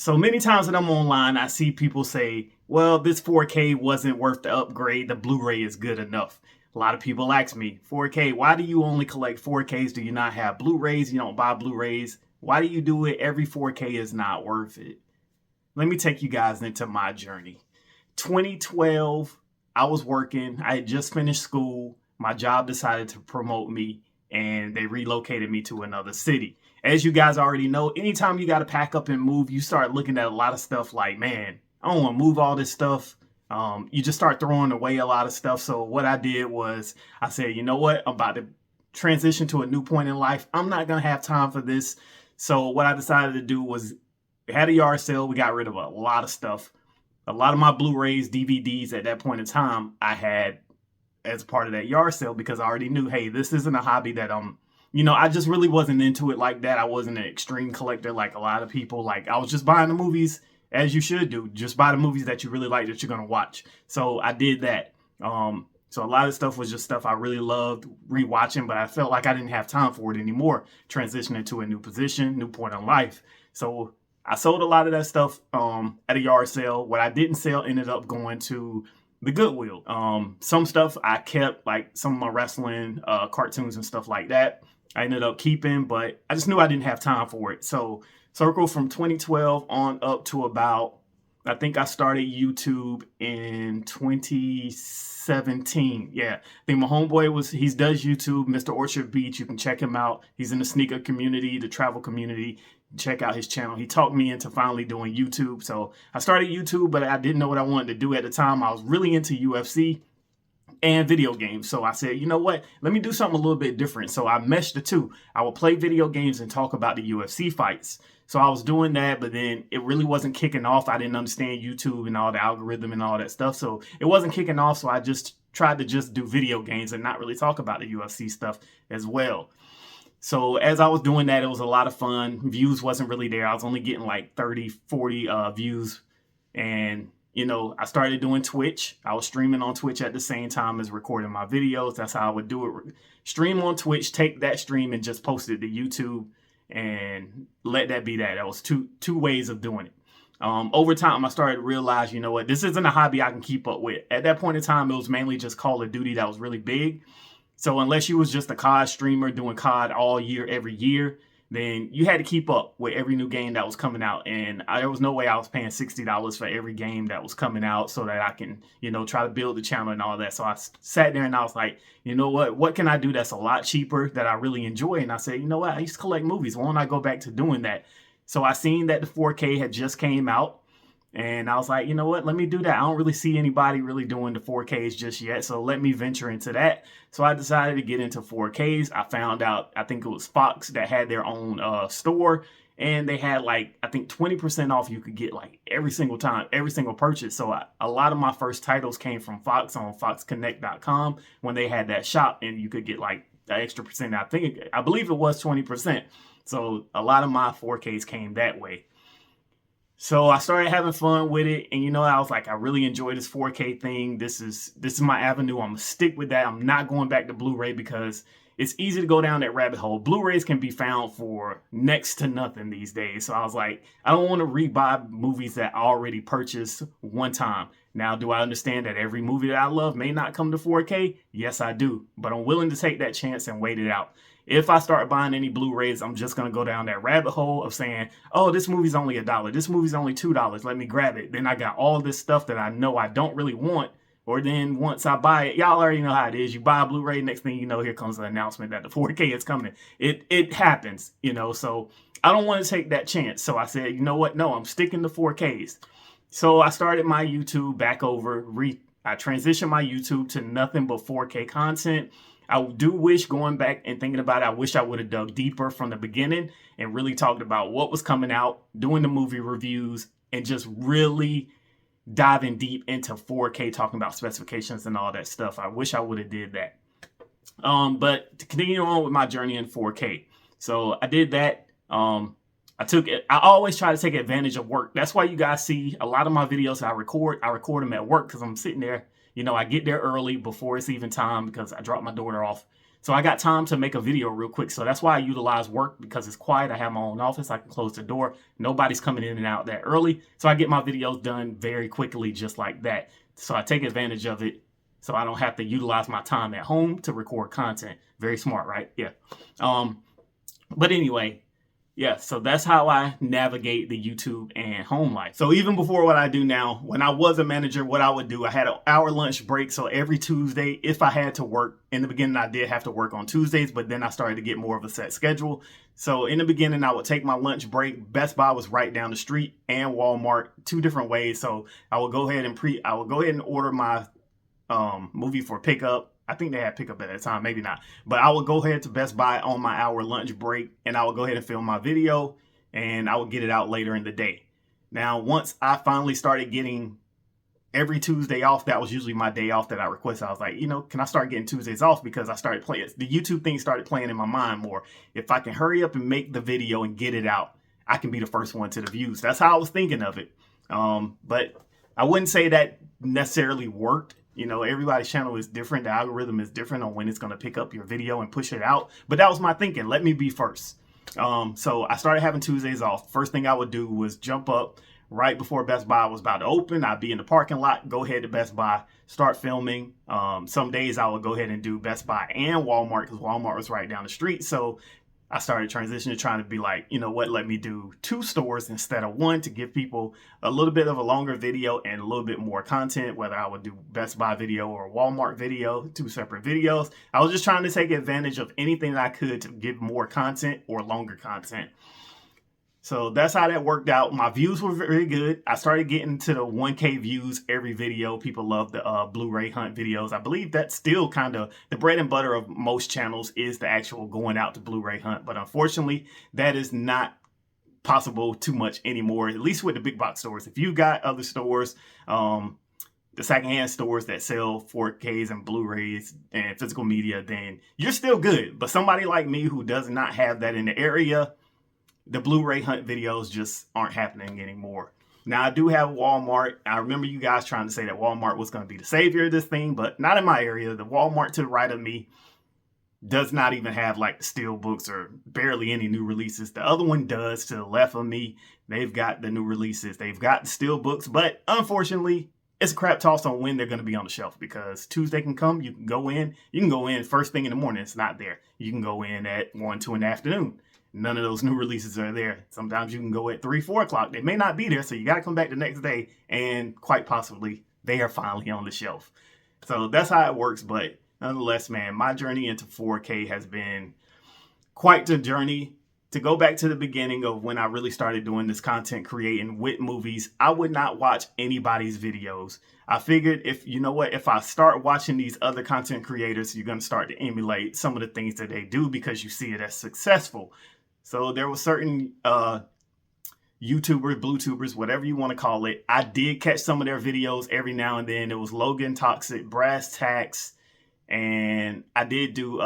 So many times that I'm online, I see people say, well, this 4K wasn't worth the upgrade. The Blu-ray is good enough. A lot of people ask me, 4K, why do you only collect 4Ks? Do you not have Blu-rays? You don't buy Blu-rays? Why do you do it? Every 4K is not worth it. Let me take you guys into my journey. 2012, I was working. I had just finished school. My job decided to promote me, and they relocated me to another city. As you guys already know, anytime you got to pack up and move, you start looking at a lot of stuff like, man, I don't want to move all this stuff. You just start throwing away a lot of stuff. So what I did was I said, you know what? I'm about to transition to a new point in life. I'm not going to have time for this. So what I decided to do was we had a yard sale. We got rid of a lot of stuff. A lot of my Blu-rays, DVDs at that point in time, I had as part of that yard sale because I already knew, hey, this isn't a hobby that I just really wasn't into it like that. I wasn't an extreme collector like a lot of people. Like, I was just buying the movies as you should do. Just buy the movies that you really like that you're going to watch. So I did that. So a lot of stuff was just stuff I really loved rewatching, but I felt like I didn't have time for it anymore. Transitioning to a new position, new point in life. So I sold a lot of that stuff at a yard sale. What I didn't sell ended up going to the Goodwill. Some stuff I kept, like some of my wrestling cartoons and stuff like that. I ended up keeping, but I just knew I didn't have time for it. So circle from 2012 on up to about, I think I started YouTube in 2017. Yeah, I think my homeboy he does YouTube, Mr. Orchard Beach. You can check him out. He's in the sneaker community, the travel community. Check out his channel. He talked me into finally doing YouTube. So I started YouTube, but I didn't know what I wanted to do at the time. I was really into UFC and video games. So I said, you know what? Let me do something a little bit different. So I meshed the two. I would play video games and talk about the UFC fights. So I was doing that, but then it really wasn't kicking off. I didn't understand YouTube and all the algorithm and all that stuff. So it wasn't kicking off. So I just tried to just do video games and not really talk about the UFC stuff as well. So as I was doing that, it was a lot of fun. Views wasn't really there. I was only getting like 30, 40 views. And, I started doing Twitch. I was streaming on Twitch at the same time as recording my videos. That's how I would do it. Stream on Twitch, take that stream and just post it to YouTube and let that be that. That was two ways of doing it. Over time, I started to realize, you know what, this isn't a hobby I can keep up with. At that point in time, it was mainly just Call of Duty that was really big. So unless you was just a COD streamer doing COD all year, every year, then you had to keep up with every new game that was coming out. And there was no way I was paying $60 for every game that was coming out so that I can, try to build the channel and all that. So I sat there and I was like, you know what can I do that's a lot cheaper that I really enjoy? And I said, you know what, I used to collect movies. Why don't I go back to doing that? So I seen that the 4K had just came out. And I was like, you know what, let me do that. I don't really see anybody really doing the 4Ks just yet. So let me venture into that. So I decided to get into 4Ks. I found out, I think it was Fox that had their own store. And they had like, I think 20% off you could get like every single time, every single purchase. So a lot of my first titles came from Fox on foxconnect.com when they had that shop. And you could get like the extra percent. I believe it was 20%. So a lot of my 4Ks came that way. So I started having fun with it. And, I was like, I really enjoy this 4K thing. This is my avenue. I'm going to stick with that. I'm not going back to Blu-ray because it's easy to go down that rabbit hole. Blu-rays can be found for next to nothing these days. So I was like, I don't want to rebuy movies that I already purchased one time. Now, do I understand that every movie that I love may not come to 4K? Yes, I do. But I'm willing to take that chance and wait it out. If I start buying any Blu-rays, I'm just going to go down that rabbit hole of saying, oh, this movie's only $1. This movie's only $2. Let me grab it. Then I got all this stuff that I know I don't really want. Or then once I buy it, y'all already know how it is. You buy a Blu-ray, next thing you know, here comes the announcement that the 4K is coming. It happens, so I don't want to take that chance. So I said, you know what? No, I'm sticking to 4Ks. So I started my YouTube back over. I transitioned my YouTube to nothing but 4K content. I do wish, going back and thinking about it, I wish I would have dug deeper from the beginning and really talked about what was coming out, doing the movie reviews, and just really diving deep into 4K, talking about specifications and all that stuff. I wish I would have did that. But to continue on with my journey in 4K. So I did that. I always try to take advantage of work. That's why you guys see a lot of my videos I record them at work because I'm sitting there. I get there early before it's even time because I drop my daughter off So I got time to make a video real quick. So that's why I utilize work, because it's quiet. I have my own office. I can close the door. Nobody's coming in and out that early. So I get my videos done very quickly, just like that. So I take advantage of it so I don't have to utilize my time at home to record content. Very smart, right? Yeah. But anyway, yeah, so that's how I navigate the YouTube and home life. So even before what I do now, when I was a manager, what I would do, I had an hour lunch break. So every Tuesday, if I had to work, in the beginning, I did have to work on Tuesdays, but then I started to get more of a set schedule. So in the beginning, I would take my lunch break. Best Buy was right down the street, and Walmart, 2 different ways. So I would go ahead and order my movie for pickup. I think they had pickup at that time, maybe not. But I would go ahead to Best Buy on my hour lunch break, and I would go ahead and film my video, and I would get it out later in the day. Now, once I finally started getting every Tuesday off, that was usually my day off that I requested. I was like, can I start getting Tuesdays off? Because I started playing, the YouTube thing started playing in my mind more. If I can hurry up and make the video and get it out, I can be the first one to the views. That's how I was thinking of it. But I wouldn't say that necessarily worked. Everybody's channel is different. The algorithm is different on when it's going to pick up your video and push it out. But that was my thinking. Let me be first. So I started having Tuesdays off. First thing I would do was jump up right before Best Buy was about to open. I'd be in the parking lot, go ahead to Best Buy, start filming. Some days I would go ahead and do Best Buy and Walmart, because Walmart was right down the street. So I started transitioning, trying to be like, let me do 2 stores instead of 1 to give people a little bit of a longer video and a little bit more content, whether I would do Best Buy video or Walmart video, 2 separate videos. I was just trying to take advantage of anything that I could to give more content or longer content. So that's how that worked out. My views were very good. I started getting to the 1K views every video. People love the Blu-ray hunt videos. I believe that's still kind of the bread and butter of most channels, is the actual going out to Blu-ray hunt. But unfortunately, that is not possible too much anymore, at least with the big box stores. If you got other stores, the secondhand stores that sell 4Ks and Blu-rays and physical media, then you're still good. But somebody like me who does not have that in the area, the Blu-ray hunt videos just aren't happening anymore. Now, I do have Walmart. I remember you guys trying to say that Walmart was going to be the savior of this thing, but not in my area. The Walmart to the right of me does not even have like the steel books or barely any new releases. The other one does to the left of me. They've got the new releases. They've got the steel books, but unfortunately, it's a crap toss on when they're going to be on the shelf, because Tuesday can come. You can go in first thing in the morning. It's not there. You can go in at 1, 2 in the afternoon. None of those new releases are there. Sometimes you can go at 3, 4 o'clock. They may not be there, so you got to come back the next day, and quite possibly they are finally on the shelf. So that's how it works. But nonetheless, man, my journey into 4K has been quite the journey. To go back to the beginning of when I really started doing this content creating with movies, I would not watch anybody's videos. I figured if I start watching these other content creators, you're going to start to emulate some of the things that they do because you see it as successful. So there were certain YouTubers, Bluetubers, whatever you want to call it. I did catch some of their videos every now and then. It was Logan Toxic, Brass Tacks, and I did do,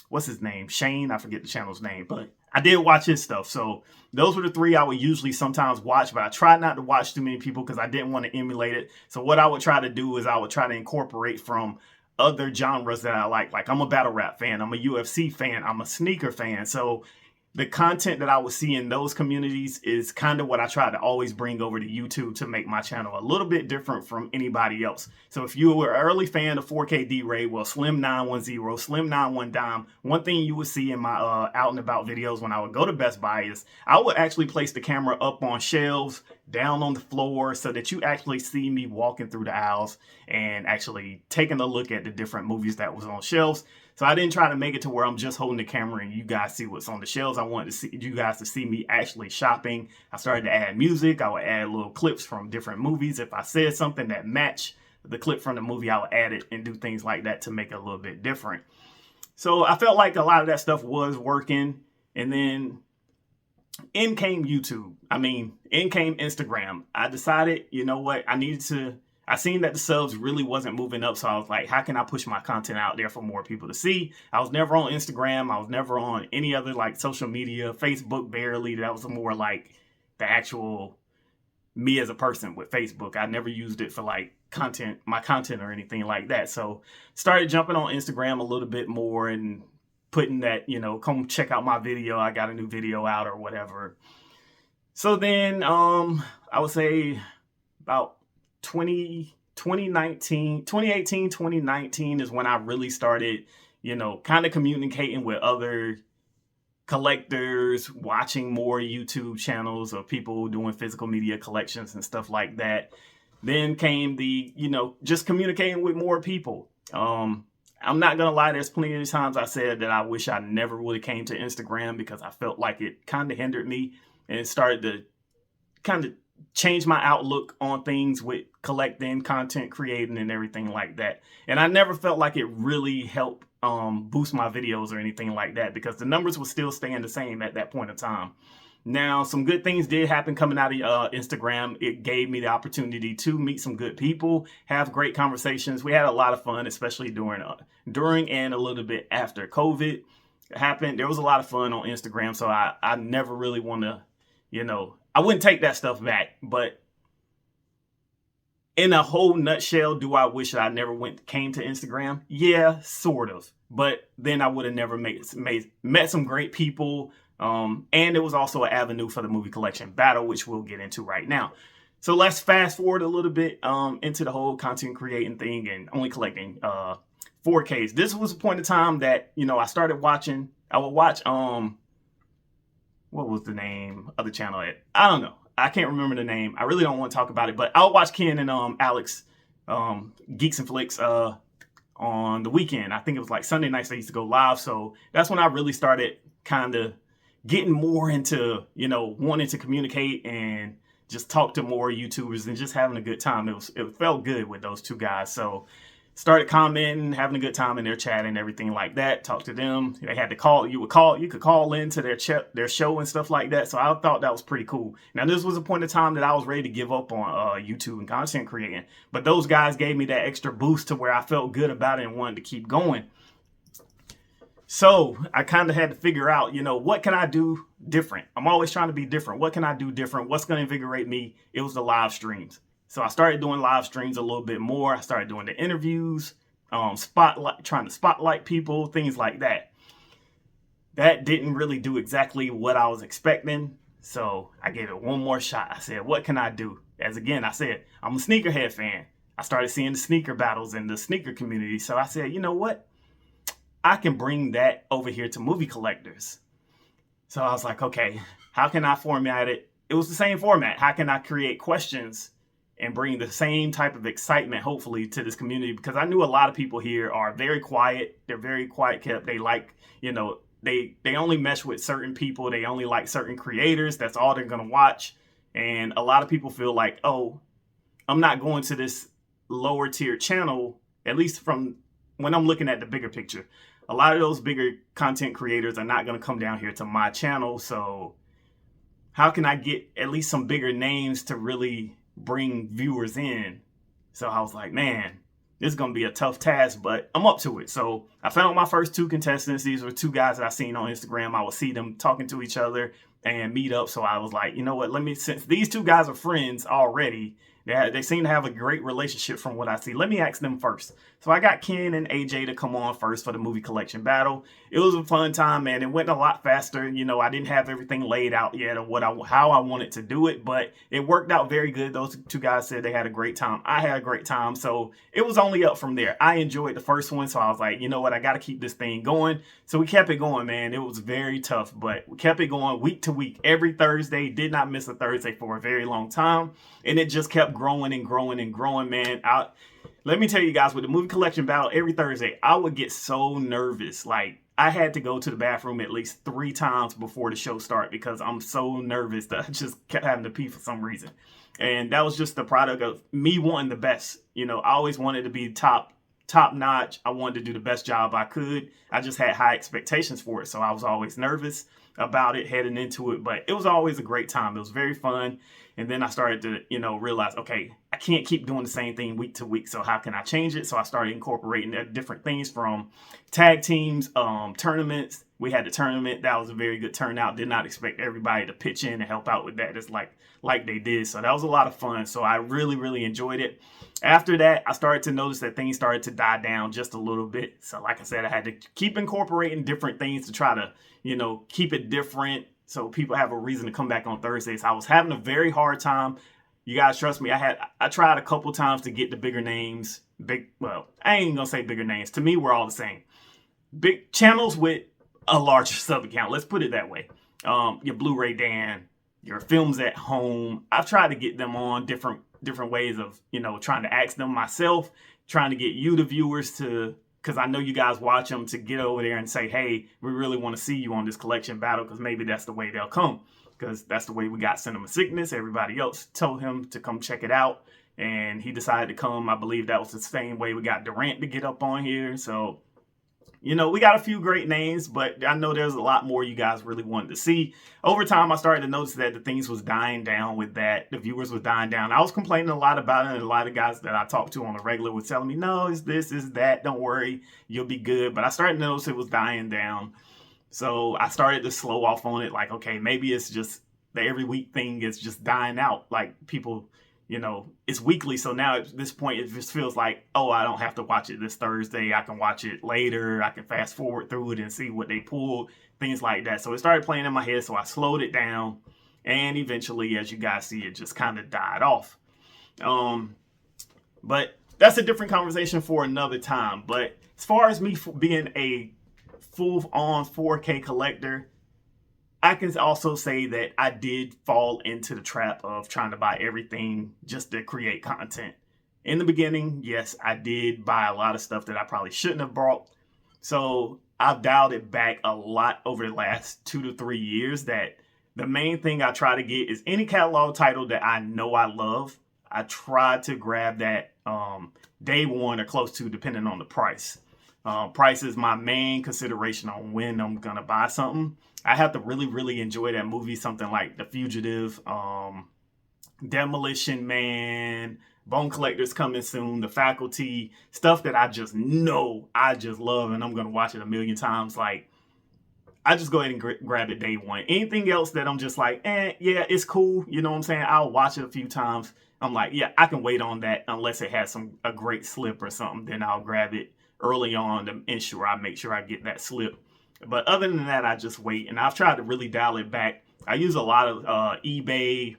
what's his name? Shane, I forget the channel's name, but I did watch his stuff. So those were the 3 I would usually sometimes watch, but I tried not to watch too many people because I didn't want to emulate it. So what I would try to do is I would try to incorporate from other genres that I like. Like, I'm a battle rap fan. I'm a UFC fan. I'm a sneaker fan. So the content that I would see in those communities is kind of what I try to always bring over to YouTube to make my channel a little bit different from anybody else. So if you were an early fan of 4K D-Ray, well, Slim 910, Slim 91 Dime, one thing you would see in my out and about videos when I would go to Best Buy is I would actually place the camera up on shelves, down on the floor, so that you actually see me walking through the aisles and actually taking a look at the different movies that was on shelves. So I didn't try to make it to where I'm just holding the camera and you guys see what's on the shelves. I wanted to see you guys to see me actually shopping. I started to add music. I would add little clips from different movies. If I said something that matched the clip from the movie, I would add it and do things like that to make it a little bit different. So I felt like a lot of that stuff was working. And then in came YouTube. In came Instagram. I decided, you know what, I seen that the subs really wasn't moving up. So I was like, how can I push my content out there for more people to see? I was never on Instagram. I was never on any other like social media, Facebook barely. That was more like the actual me as a person with Facebook. I never used it for like my content or anything like that. So started jumping on Instagram a little bit more and putting that, come check out my video. I got a new video out or whatever. So then I would say about 2018, 2019 is when I really started, kind of communicating with other collectors, watching more YouTube channels of people doing physical media collections and stuff like that. Then came the, just communicating with more people. I'm not going to lie, there's plenty of times I said that I wish I never would have came to Instagram because I felt like it kind of hindered me and it started to kind of change my outlook on things with collecting, content creating, and everything like that. And I never felt like it really helped boost my videos or anything like that because the numbers were still staying the same at that point in time. Now, some good things did happen coming out of Instagram. It gave me the opportunity to meet some good people, have great conversations. We had a lot of fun, especially during and a little bit after COVID happened. There was a lot of fun on Instagram, so I never really want to, I wouldn't take that stuff back. Met in a whole nutshell, do I wish that I never came to Instagram? Yeah, sort of. But then I would have never met some great people. And it was also an avenue for the movie collection battle, which we'll get into right now. So let's fast forward a little bit into the whole content creating thing and only collecting 4Ks. This was a point in time that, I started watching. I would watch, what was the name of the channel? I don't know. I can't remember the name. I really don't want to talk about it, but I'll watch Ken and Alex Geeks and Flicks on the weekend. I think it was like Sunday nights they used to go live. So that's when I really started kind of getting more into, wanting to communicate and just talk to more YouTubers and just having a good time. It felt good with those two guys. So started commenting, having a good time in their chat and everything like that. Talk to them. They had to call. You could call into their show and stuff like that. So I thought that was pretty cool. Now this was a point in time that I was ready to give up on YouTube and content creating, but those guys gave me that extra boost to where I felt good about it and wanted to keep going. So I kind of had to figure out, what can I do different? I'm always trying to be different. What can I do different? What's going to invigorate me? It was the live streams. So I started doing live streams a little bit more. I started doing the interviews, trying to spotlight people, things like that. That didn't really do exactly what I was expecting. So I gave it one more shot. I said, what can I do? As again, I said, I'm a sneakerhead fan. I started seeing the sneaker battles in the sneaker community. So I said, you know what? I can bring that over here to movie collectors. So I was like, okay, how can I format it? It was the same format. How can I create questions and bring the same type of excitement, hopefully, to this community? Because I knew a lot of people here are very quiet. They're very quiet kept. They like, they only mesh with certain people. They only like certain creators. That's all they're going to watch. And a lot of people feel like, oh, I'm not going to this lower tier channel, at least from when I'm looking at the bigger picture. A lot of those bigger content creators are not going to come down here to my channel. So how can I get at least some bigger names to really bring viewers in? So I was like, man, this is going to be a tough task, but I'm up to it. So I found my first two contestants. These were two guys that I seen on Instagram. I would see them talking to each other and meet up. So I was like, you know what, since these two guys are friends already, they seem to have a great relationship from what I see. Let me ask them first. So I got Ken and AJ to come on first for the movie collection battle. It was a fun time, man. It went a lot faster. I didn't have everything laid out yet of how I wanted to do it, but it worked out very good. Those two guys said they had a great time. I had a great time. So it was only up from there. I enjoyed the first one. So I was like, you know what? I got to keep this thing going. So we kept it going, man. It was very tough, but we kept it going week to week. Every Thursday, did not miss a Thursday for a very long time. And it just kept growing and growing and growing, man. Let me tell you guys, with the movie collection battle every Thursday, I would get so nervous. Like, I had to go to the bathroom at least 3 times before the show started because I'm so nervous that I just kept having to pee for some reason. And that was just the product of me wanting the best. I always wanted to be top notch. I wanted to do the best job I could. I just had high expectations for it. So I was always nervous about it heading into it, but it was always a great time. It was very fun. And then I started to, realize, okay, I can't keep doing the same thing week to week. So how can I change it? So I started incorporating different things from tag teams, tournaments, We had the tournament. That was a very good turnout. Did not expect everybody to pitch in and help out with that. It's like they did. So that was a lot of fun. So I really, really enjoyed it. After that, I started to notice that things started to die down just a little bit. So like I said, I had to keep incorporating different things to try to, keep it different so people have a reason to come back on Thursdays. I was having a very hard time. You guys trust me. I tried a couple times to get the bigger names. I ain't gonna say bigger names. To me, we're all the same. Big channels with a larger sub account. Let's put it that way. Your Blu-ray Dan, your Films at Home. I've tried to get them on different ways of, trying to ask them myself, trying to get you, the viewers, to, because I know you guys watch them, to get over there and say, hey, we really want to see you on this collection battle, because maybe that's the way they'll come. Because that's the way we got Cinema Sickness. Everybody else told him to come check it out, and he decided to come. I believe that was the same way we got Durant to get up on here. So, we got a few great names, but I know there's a lot more you guys really wanted to see. Over time, I started to notice that the things was dying down with that. The viewers was dying down. I was complaining a lot about it, and a lot of guys that I talked to on the regular was telling me, no, it's this, it's that. Don't worry, you'll be good. But I started to notice it was dying down. So I started to slow off on it. Like, okay, maybe it's just the every week thing is just dying out. Like people, it's weekly. So now at this point, it just feels like, oh, I don't have to watch it this Thursday. I can watch it later. I can fast forward through it and see what they pulled, things like that. So it started playing in my head. So I slowed it down. And eventually, as you guys see, it just kind of died off. But that's a different conversation for another time. But as far as me being a full-on 4K collector, I can also say that I did fall into the trap of trying to buy everything just to create content. In the beginning, yes, I did buy a lot of stuff that I probably shouldn't have bought. So I've dialed it back a lot over the last 2 to 3 years. That the main thing I try to get is any catalog title that I know I love. I try to grab that day one or close to, depending on the price. Price is my main consideration on when I'm gonna buy something. I have to really, really enjoy that movie. Something like The Fugitive, Demolition Man, Bone Collector's coming soon, The Faculty, stuff that I just know I just love, and I'm gonna watch it a million times. Like, I just go ahead and grab it day one. Anything else that I'm just like, yeah, it's cool. You know what I'm saying? I'll watch it a few times. I'm like, yeah, I can wait on that unless it has a great slip or something. Then I'll grab it early on to ensure I make sure I get that slip. But other than that, I just wait. And I've tried to really dial it back. I use a lot of eBay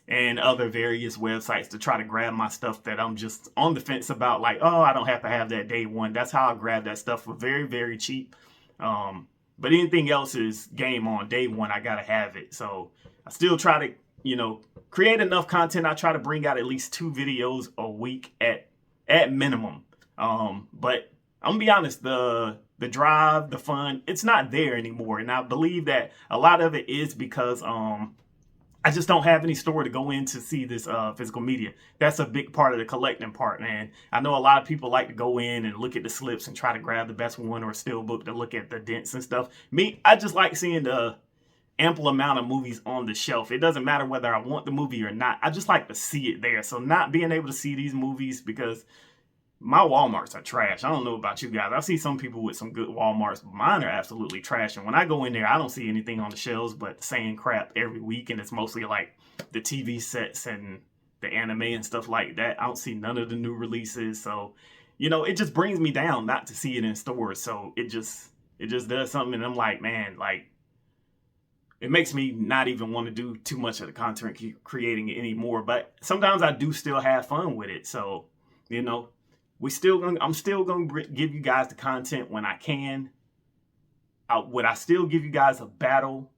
and other various websites to try to grab my stuff that I'm just on the fence about. Like, oh, I don't have to have that day one. That's how I grab that stuff for very, very cheap. But anything else is game on. Day one, I got to have it. So I still try to, create enough content. I try to bring out at least 2 videos a week at minimum. But I'm gonna be honest, the drive, the fun, it's not there anymore. And I believe that a lot of it is because I just don't have any store to go in to see this physical media. That's a big part of the collecting part, man. I know a lot of people like to go in and look at the slips and try to grab the best one, or steelbook to look at the dents and stuff. Me, I just like seeing the ample amount of movies on the shelf. It doesn't matter whether I want the movie or not. I just like to see it there. So not being able to see these movies, because my Walmarts are trash. I don't know about you guys. I see some people with some good Walmarts, but mine are absolutely trash. And when I go in there, I don't see anything on the shelves but the same crap every week. And it's mostly like the TV sets and the anime and stuff like that. I don't see none of the new releases. So, it just brings me down not to see it in stores. So it just does something. And I'm like, man, like, it makes me not even want to do too much of the content creating anymore. But sometimes I do still have fun with it. So, I'm still gonna give you guys the content when I can. Would I still give you guys a battle?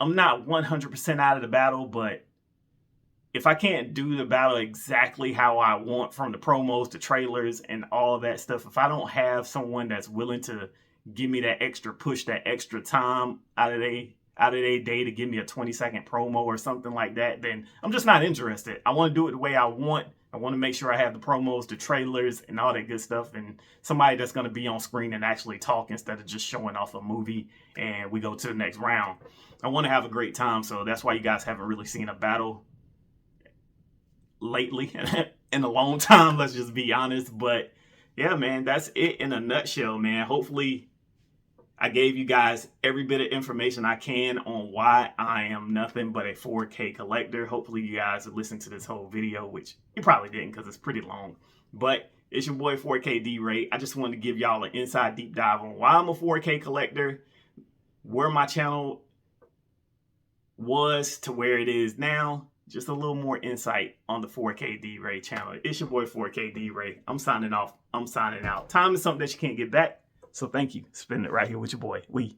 I'm not 100% out of the battle, but if I can't do the battle exactly how I want, from the promos to trailers and all of that stuff, if I don't have someone that's willing to give me that extra push, that extra time out of their day to give me a 20-second promo or something like that, then I'm just not interested. I want to do it the way I want. I want to make sure I have the promos, the trailers, and all that good stuff, and somebody that's going to be on screen and actually talk instead of just showing off a movie and we go to the next round. I want to have a great time, so that's why you guys haven't really seen a battle lately in a long time, let's just be honest. But yeah, man, that's it in a nutshell, man. Hopefully I gave you guys every bit of information I can on why I am nothing but a 4K collector. Hopefully you guys have listened to this whole video, which you probably didn't because it's pretty long. But it's your boy 4K D-Ray. I just wanted to give y'all an inside deep dive on why I'm a 4K collector, where my channel was to where it is now. Just a little more insight on the 4K D-Ray channel. It's your boy 4K D-Ray. I'm signing off. I'm signing out. Time is something that you can't get back. So thank you. Spending it right here with your boy. We.